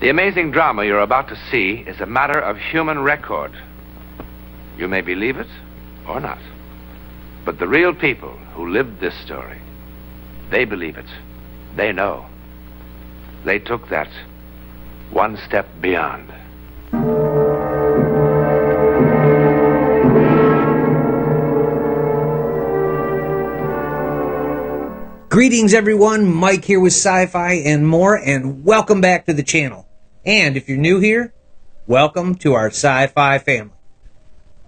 The amazing drama you're about to see is a matter of human record. You may believe it or not. But the real people who lived this story, they believe it. They know. They took that one step beyond. Greetings, everyone. Mike here with Sci-Fi and more, and welcome back to the channel. And if you're new here, welcome to our Sci-Fi family.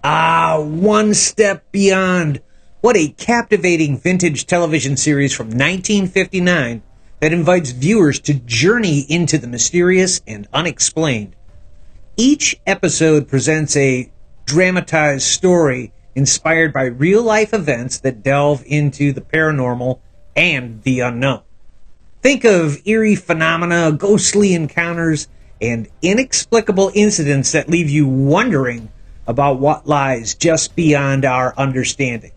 One Step Beyond. What a captivating vintage television series from 1959 that invites viewers to journey into the mysterious and unexplained. Each episode presents a dramatized story inspired by real-life events that delve into the paranormal and the unknown. Think of eerie phenomena, ghostly encounters, and inexplicable incidents that leave you wondering about what lies just beyond our understanding.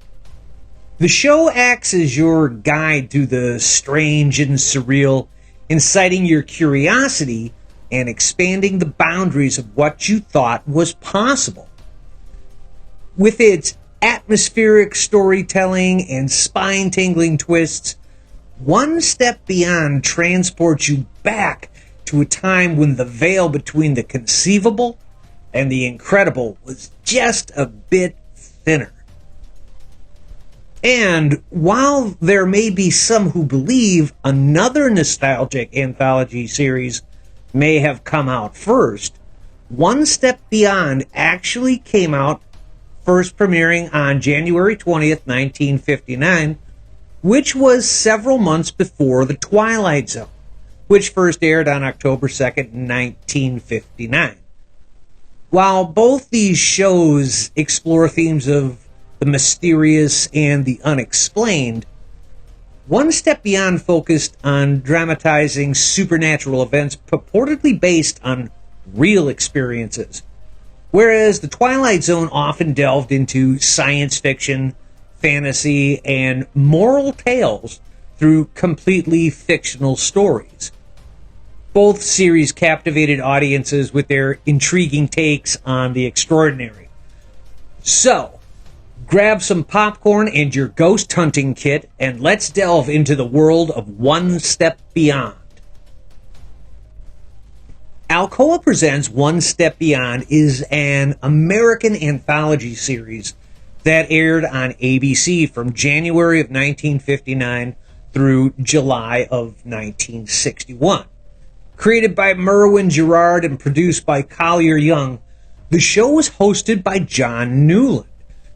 The show acts as your guide to the strange and surreal, inciting your curiosity and expanding the boundaries of what you thought was possible. With its atmospheric storytelling and spine-tingling twists, One Step Beyond transports you back to a time when the veil between the conceivable and the incredible was just a bit thinner. And while there may be some who believe another nostalgic anthology series may have come out first, One Step Beyond actually came out first, premiering on January 20th, 1959, which was several months before The Twilight Zone, which first aired on October 2nd, 1959. While both these shows explore themes of the mysterious and the unexplained, One Step Beyond focused on dramatizing supernatural events purportedly based on real experiences, whereas The Twilight Zone often delved into science fiction, fantasy, and moral tales through completely fictional stories. Both series captivated audiences with their intriguing takes on the extraordinary. So, grab some popcorn and your ghost hunting kit, and let's delve into the world of One Step Beyond. Alcoa Presents One Step Beyond is an American anthology series that aired on ABC from January of 1959 through July of 1961. Created by Merwin Gerard and produced by Collier Young, the show was hosted by John Newland,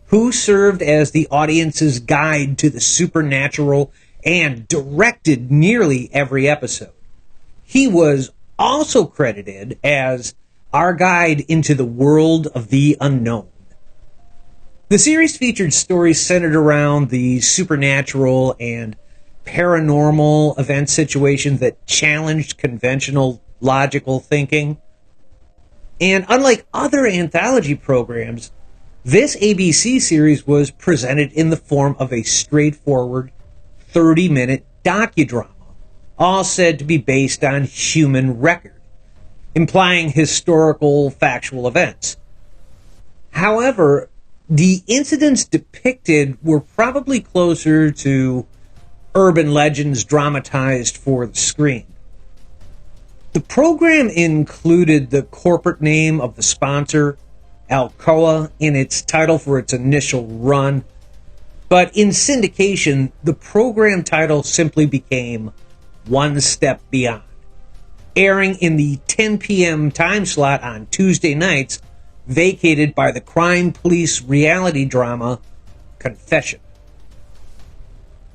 who served as the audience's guide to the supernatural and directed nearly every episode. He was also credited as our guide into the world of the unknown. The series featured stories centered around the supernatural and paranormal event situations that challenged conventional logical thinking. And unlike other anthology programs, this ABC series was presented in the form of a straightforward 30-minute docudrama, all said to be based on human record, implying historical, factual events. However, the incidents depicted were probably closer to urban legends dramatized for the screen. The program included the corporate name of the sponsor, Alcoa, in its title for its initial run, but in syndication, the program title simply became One Step Beyond, airing in the 10 p.m. time slot on Tuesday nights, vacated by the crime police reality drama Confession.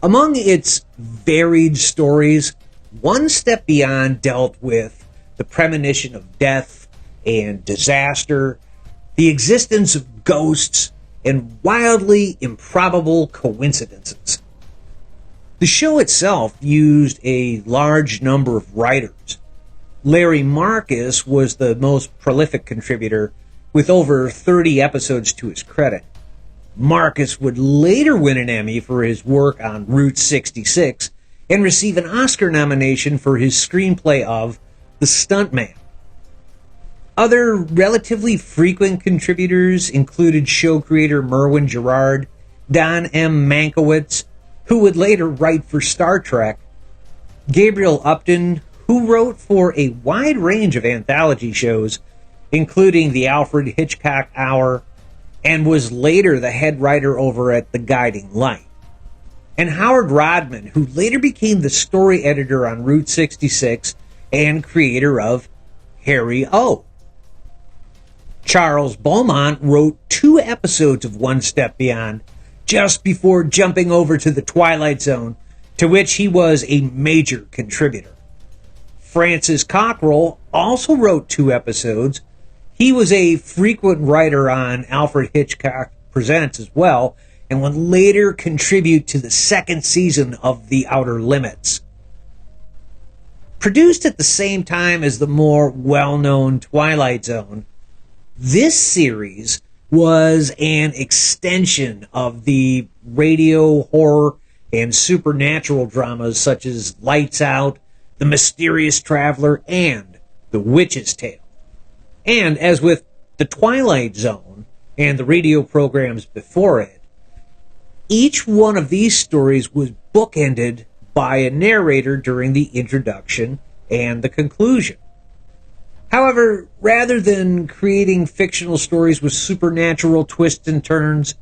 Among its varied stories, One Step Beyond dealt with the premonition of death and disaster, the existence of ghosts, and wildly improbable coincidences. The show itself used a large number of writers. Larry Marcus was the most prolific contributor, with over 30 episodes to his credit. Marcus would later win an Emmy for his work on Route 66 and receive an Oscar nomination for his screenplay of The Stuntman, Other relatively frequent contributors included show creator Merwin Gerard, Don M. Mankiewicz, who would later write for Star Trek, Gabriel Upton, who wrote for a wide range of anthology shows, including The Alfred Hitchcock Hour, and was later the head writer over at The Guiding Light, and Howard Rodman, who later became the story editor on Route 66 and creator of Harry O. Charles Beaumont wrote 2 episodes of One Step Beyond just before jumping over to the Twilight Zone, to which he was a major contributor. Francis Cockrell also wrote 2 episodes. He was a frequent writer on Alfred Hitchcock Presents as well, and would later contribute to the 2nd season of The Outer Limits. Produced at the same time as the more well-known Twilight Zone, this series was an extension of the radio horror and supernatural dramas such as Lights Out, The Mysterious Traveler, and The Witch's Tale. And as with The Twilight Zone and the radio programs before it, each one of these stories was bookended by a narrator during the introduction and the conclusion. However, rather than creating fictional stories with supernatural twists and turns,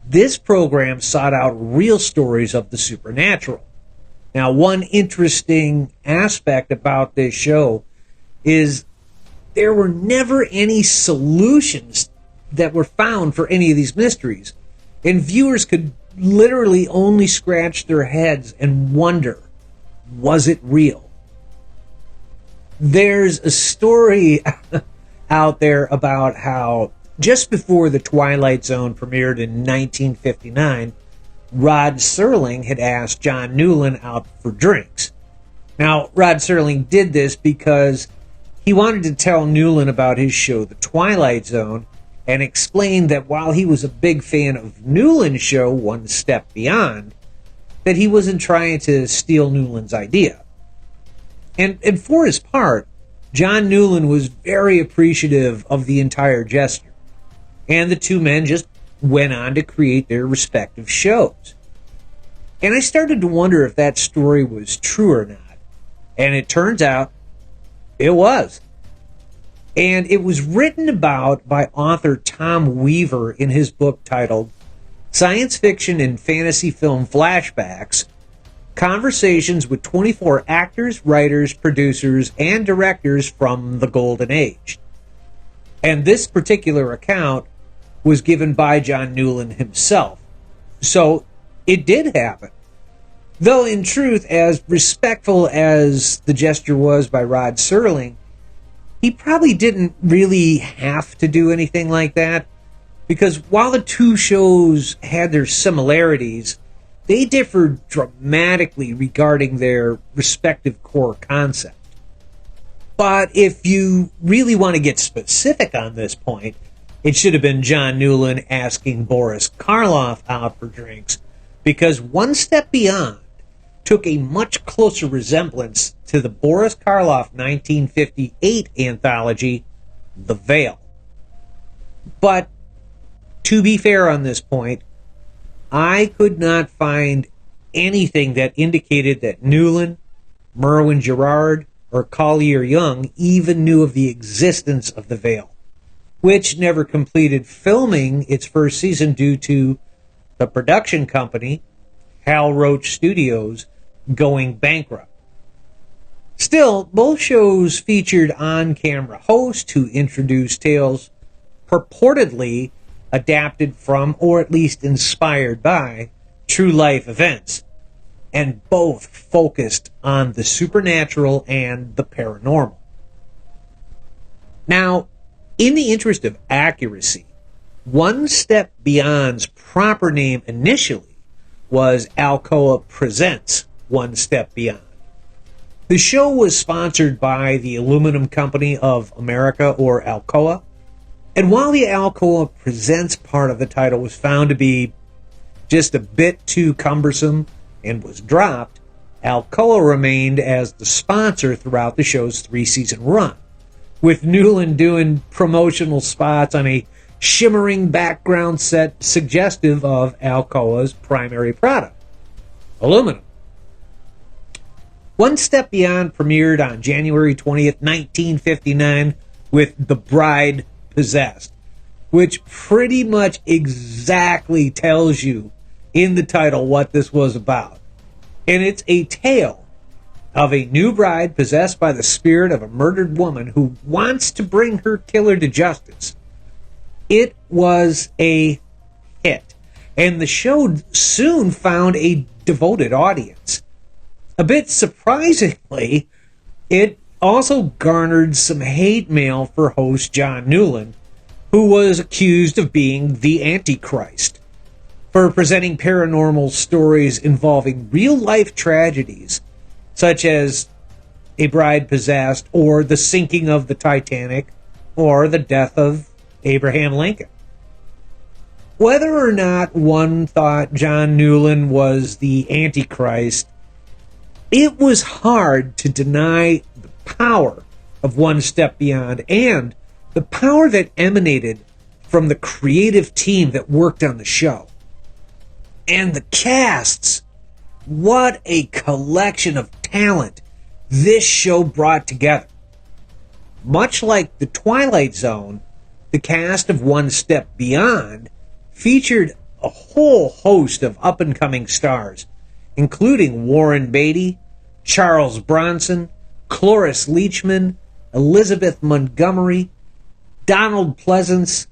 this program sought out real stories of the supernatural. Now, one interesting aspect about this show is there were never any solutions that were found for any of these mysteries, and viewers could literally only scratch their heads and wonder, was it real? There's a story out there about how just before The Twilight Zone premiered in 1959, Rod Serling had asked John Newland out for drinks. Now, Rod Serling did this because he wanted to tell Newland about his show, The Twilight Zone, and explained that while he was a big fan of Newland's show, One Step Beyond, that he wasn't trying to steal Newland's idea. And for his part, John Newland was very appreciative of the entire gesture, and the two men just went on to create their respective shows. And I started to wonder if that story was true or not, and it turns out it was. And it was written about by author Tom Weaver in his book titled Science Fiction and Fantasy Film Flashbacks, Conversations with 24 Actors, Writers, Producers, and Directors from the Golden Age. And this particular account was given by John Newland himself. So it did happen. Though in truth, as respectful as the gesture was by Rod Serling, he probably didn't really have to do anything like that, because while the two shows had their similarities, they differed dramatically regarding their respective core concept. But if you really want to get specific on this point, it should have been John Newland asking Boris Karloff out for drinks, because One Step Beyond took a much closer resemblance to the Boris Karloff 1958 anthology, The Veil. But to be fair on this point, I could not find anything that indicated that Newland, Merwin Gerard, or Collier Young even knew of the existence of The Veil, which never completed filming its first season due to the production company, Hal Roach Studios, going bankrupt. Still, both shows featured on-camera hosts who introduced tales purportedly adapted from, or at least inspired by, true-life events, and both focused on the supernatural and the paranormal. Now, in the interest of accuracy, One Step Beyond's proper name initially was Alcoa Presents One Step Beyond. The show was sponsored by the Aluminum Company of America, or Alcoa, and while the Alcoa Presents part of the title was found to be just a bit too cumbersome and was dropped, Alcoa remained as the sponsor throughout the show's 3-season run, with Newland doing promotional spots on a shimmering background set suggestive of Alcoa's primary product, aluminum. One Step Beyond premiered on January 20th, 1959 with The Bride Possessed, which pretty much exactly tells you in the title what this was about. And it's a tale of a new bride possessed by the spirit of a murdered woman who wants to bring her killer to justice. It was a hit, and the show soon found a devoted audience. A bit surprisingly, it also garnered some hate mail for host John Newland, who was accused of being the Antichrist for presenting paranormal stories involving real-life tragedies, such as a bride possessed, or the sinking of the Titanic, or the death of Abraham Lincoln. Whether or not one thought John Newland was the Antichrist, it was hard to deny the power of One Step Beyond and the power that emanated from the creative team that worked on the show. And the casts, what a collection of talent this show brought together. Much like the Twilight Zone, the cast of One Step Beyond featured a whole host of up-and-coming stars, including Warren Beatty, Charles Bronson, Cloris Leachman, Elizabeth Montgomery, Donald Pleasance,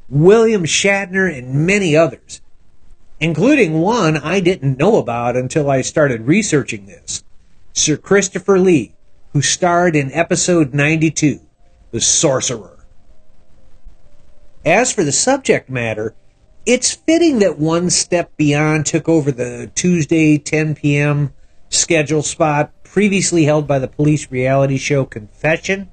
William Shatner, and many others, including one I didn't know about until I started researching this, Sir Christopher Lee, who starred in episode 92, The Sorcerer. As for the subject matter, it's fitting that One Step Beyond took over the Tuesday 10 p.m. schedule spot previously held by the police reality show Confession,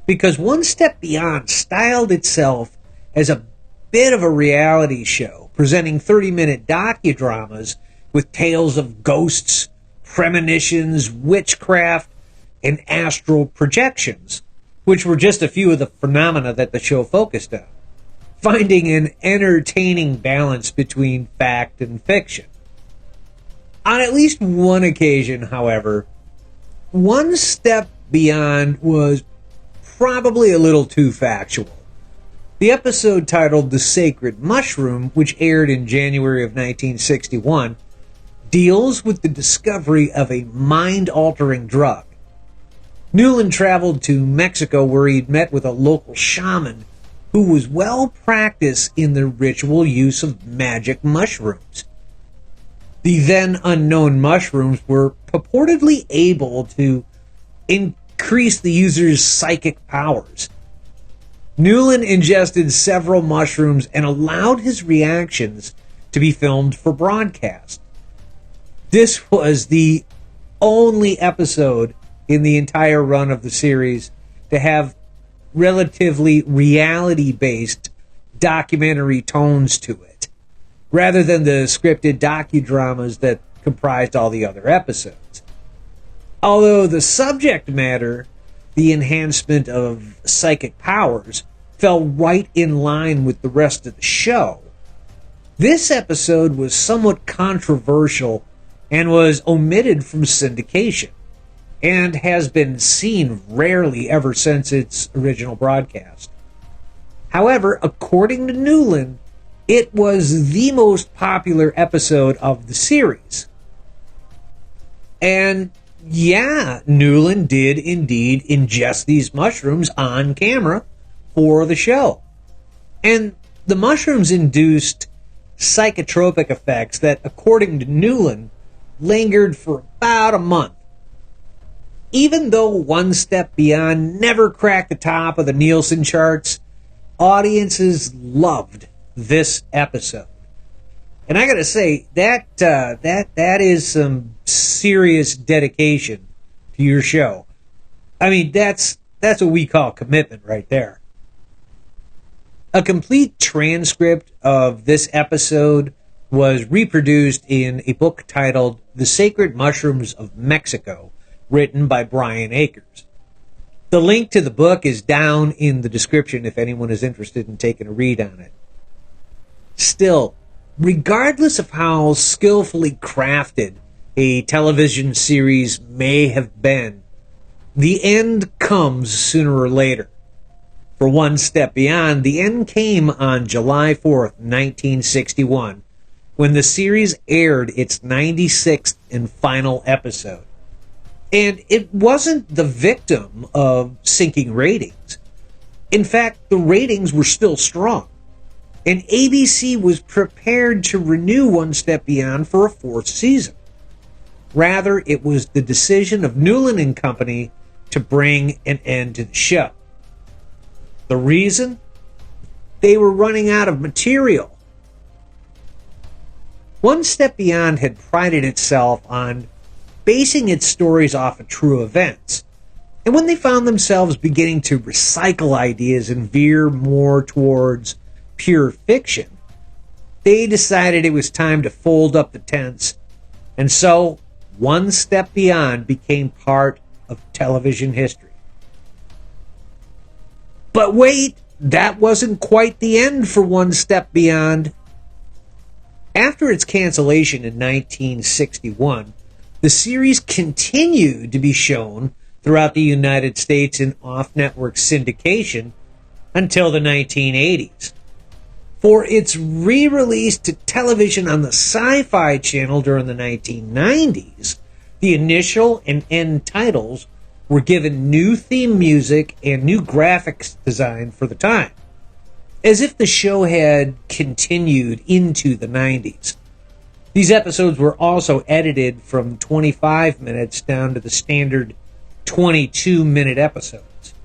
because One Step Beyond styled itself as a bit of a reality show, presenting 30-minute docudramas with tales of ghosts, premonitions, witchcraft, and astral projections, which were just a few of the phenomena that the show focused on, finding an entertaining balance between fact and fiction. On at least one occasion, however, One Step Beyond was probably a little too factual. The episode titled The Sacred Mushroom, which aired in January of 1961, deals with the discovery of a mind-altering drug. Newland traveled to Mexico where he'd met with a local shaman who was well practiced in the ritual use of magic mushrooms. The then unknown mushrooms were purportedly able to increase the user's psychic powers. Newland ingested several mushrooms and allowed his reactions to be filmed for broadcast. This was the only episode in the entire run of the series to have relatively reality-based documentary tones to it, rather than the scripted docudramas that comprised all the other episodes. Although the subject matter, the enhancement of psychic powers, fell right in line with the rest of the show, this episode was somewhat controversial and was omitted from syndication, and has been seen rarely ever since its original broadcast. However, according to Newland, it was the most popular episode of the series. And yeah, Newland did indeed ingest these mushrooms on camera for the show. And the mushrooms induced psychotropic effects that, according to Newland, lingered for about a month. Even though One Step Beyond never cracked the top of the Nielsen charts, audiences loved this episode. And I gotta say, that is some serious dedication to your show. I mean, that's what we call commitment right there. A complete transcript of this episode was reproduced in a book titled The Sacred Mushrooms of Mexico, written by Brian Akers. The link to the book is down in the description if anyone is interested in taking a read on it. Still, regardless of how skillfully crafted a television series may have been, the end comes sooner or later. For One Step Beyond, the end came on July 4th, 1961, when the series aired its 96th and final episode. And it wasn't the victim of sinking ratings. In fact, the ratings were still strong, and ABC was prepared to renew One Step Beyond for a fourth season. Rather, it was the decision of Newland and Company to bring an end to the show. The reason? They were running out of material. One Step Beyond had prided itself on basing its stories off of true events. And when they found themselves beginning to recycle ideas and veer more towards pure fiction, they decided it was time to fold up the tents. And so, One Step Beyond became part of television history. But wait, that wasn't quite the end for One Step Beyond. After its cancellation in 1961, the series continued to be shown throughout the United States in off-network syndication until the 1980s. For its re-release to television on the Sci-Fi channel during the 1990s, the initial and end titles were given new theme music and new graphics design for the time, as if the show had continued into the 90s. These episodes were also edited from 25 minutes down to the standard 22-minute episodes.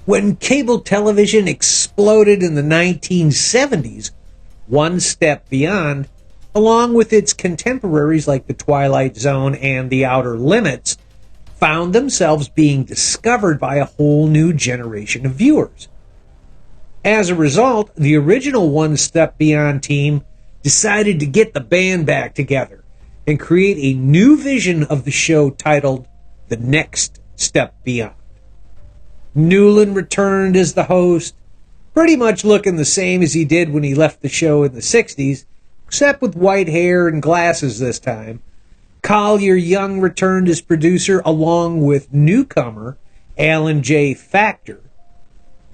When cable television exploded in the 1970s, One Step Beyond, along with its contemporaries like The Twilight Zone and The Outer Limits, found themselves being discovered by a whole new generation of viewers. As a result, the original One Step Beyond team decided to get the band back together and create a new vision of the show titled The Next Step Beyond. Newland returned as the host, pretty much looking the same as he did when he left the show in the 60s, except with white hair and glasses this time. Collier Young returned as producer along with newcomer Alan J. Factor.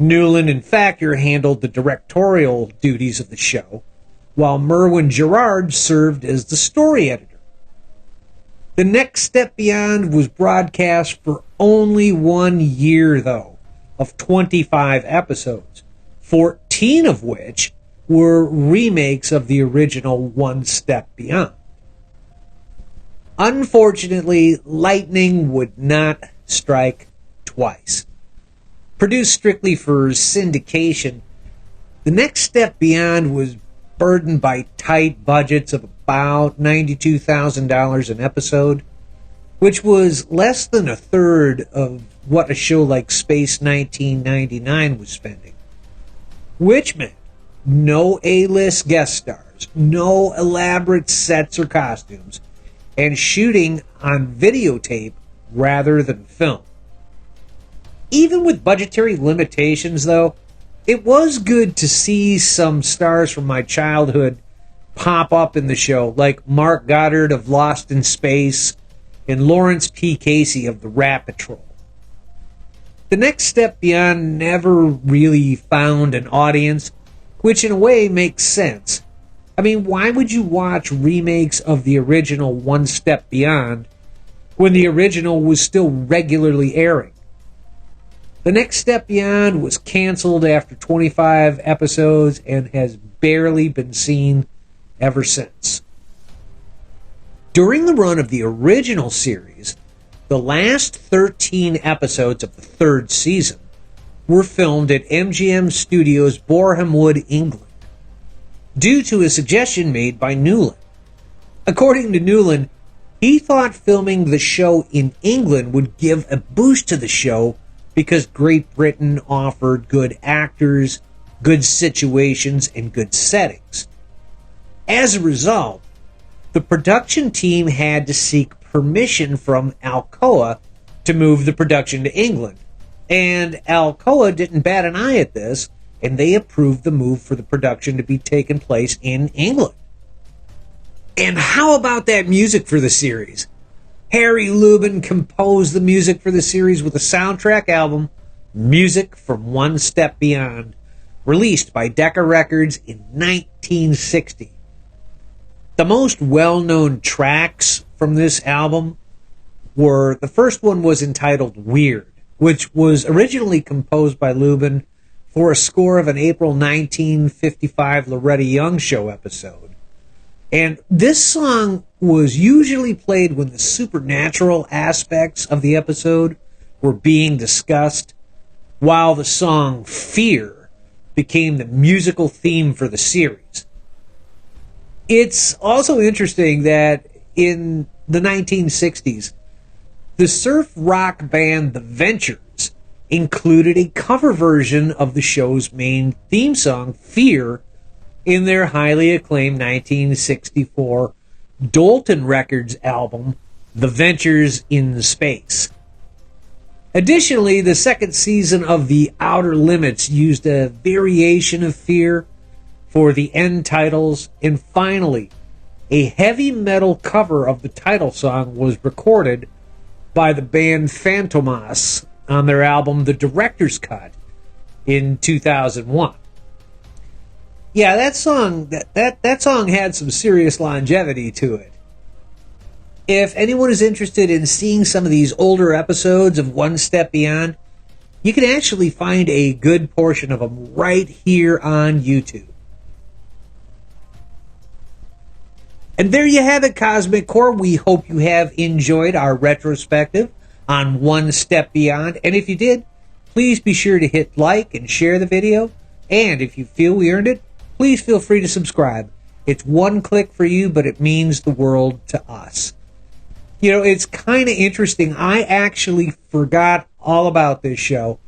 Newland and Factor handled the directorial duties of the show, while Merwin Gerard served as the story editor. The Next Step Beyond was broadcast for only 1 year, though, of 25 episodes, 14 of which were remakes of the original One Step Beyond. Unfortunately, lightning would not strike twice. Produced strictly for syndication, The Next Step Beyond was burdened by tight budgets of about $92,000 an episode, which was less than a third of what a show like Space 1999 was spending. Which meant no A-list guest stars, no elaborate sets or costumes, and shooting on videotape rather than film. Even with budgetary limitations, though, it was good to see some stars from my childhood pop up in the show, like Mark Goddard of Lost in Space and Lawrence P. Casey of the Rat Patrol. The Next Step Beyond never really found an audience, which in a way makes sense. I mean, why would you watch remakes of the original One Step Beyond when the original was still regularly airing? The Next Step Beyond was canceled after 25 episodes and has barely been seen ever since. During the run of the original series, the last 13 episodes of the third season were filmed at MGM Studios, Boreham Wood, England, due to a suggestion made by Newland. According to Newland, he thought filming the show in England would give a boost to the show because Great Britain offered good actors, good situations, and good settings. As a result, the production team had to seek permission from Alcoa to move the production to England, And Alcoa didn't bat an eye at this, and they approved the move for the production to be taking place in England. And how about that music for the series? Harry Lubin composed the music for the series with a soundtrack album, Music from One Step Beyond, released by Decca Records in 1960. The most well-known tracks from this album were, the first one was entitled Weird, which was originally composed by Lubin for a score of an April 1955 Loretta Young Show episode. And this song was usually played when the supernatural aspects of the episode were being discussed, while the song Fear became the musical theme for the series. It's also interesting that in the 1960s, the surf rock band The Ventures included a cover version of the show's main theme song, Fear, in their highly acclaimed 1964 Dolton Records album, The Ventures in Space. Additionally, the second season of The Outer Limits used a variation of Fear for the end titles, and finally, a heavy metal cover of the title song was recorded by the band Fantomas on their album The Director's Cut in 2001. Yeah, that song that song had some serious longevity to it. If anyone is interested in seeing some of these older episodes of One Step Beyond, you can actually find a good portion of them right here on YouTube. And there you have it, Cosmic Core. We hope you have enjoyed our retrospective on One Step Beyond. And if you did, please be sure to hit like and share the video. And if you feel we earned it, please feel free to subscribe. It's one click for you, but it means the world to us. You know, it's kind of interesting. I actually forgot all about this show.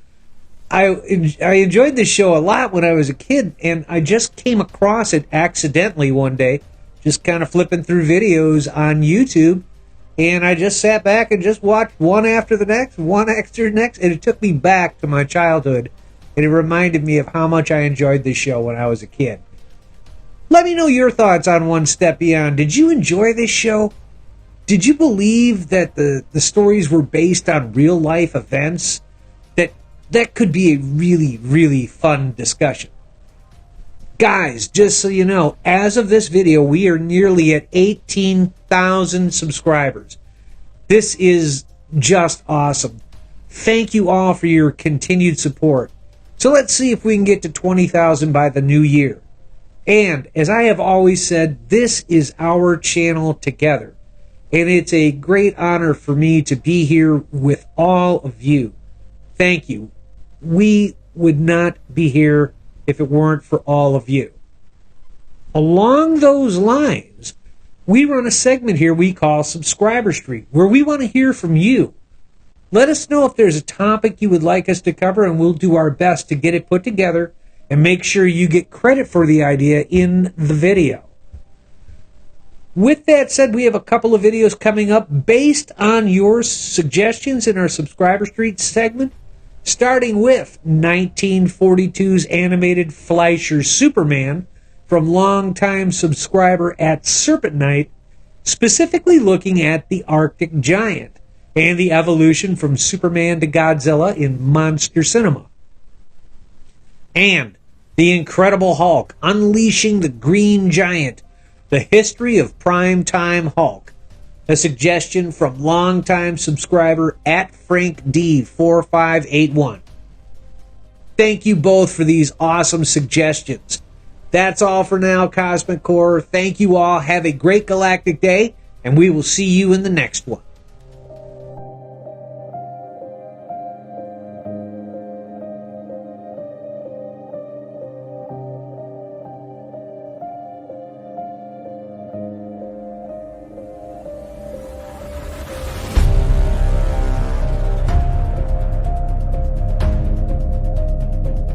I enjoyed this show a lot when I was a kid, and I just came across it accidentally one day, just kind of flipping through videos on YouTube, and I just sat back and just watched one after the next, one after the next, and it took me back to my childhood, and it reminded me of how much I enjoyed this show when I was a kid. Let me know your thoughts on One Step Beyond. Did you enjoy this show? Did you believe that the stories were based on real-life events? That could be a really, really fun discussion. Guys, just so you know, as of this video, we are nearly at 18,000 subscribers. This is just awesome. Thank you all for your continued support. So let's see if we can get to 20,000 by the new year. And as I have always said, this is our channel together. And it's a great honor for me to be here with all of you. Thank you. We would not be here if it weren't for all of you. Along those lines, we run a segment here we call Subscriber Street, where we want to hear from you. Let us know if there's a topic you would like us to cover, and we'll do our best to get it put together and make sure you get credit for the idea in the video. With that said, we have a couple of videos coming up based on your suggestions in our Subscriber Street segment, starting with 1942's animated Fleischer Superman from longtime subscriber at Serpent Knight, specifically looking at the Arctic Giant and the evolution from Superman to Godzilla in Monster Cinema. And The Incredible Hulk, Unleashing the Green Giant, The History of Primetime Hulk, a suggestion from longtime subscriber at FrankD4581. Thank you both for these awesome suggestions. That's all for now, Cosmic Core. Thank you all. Have a great galactic day, and we will see you in the next one.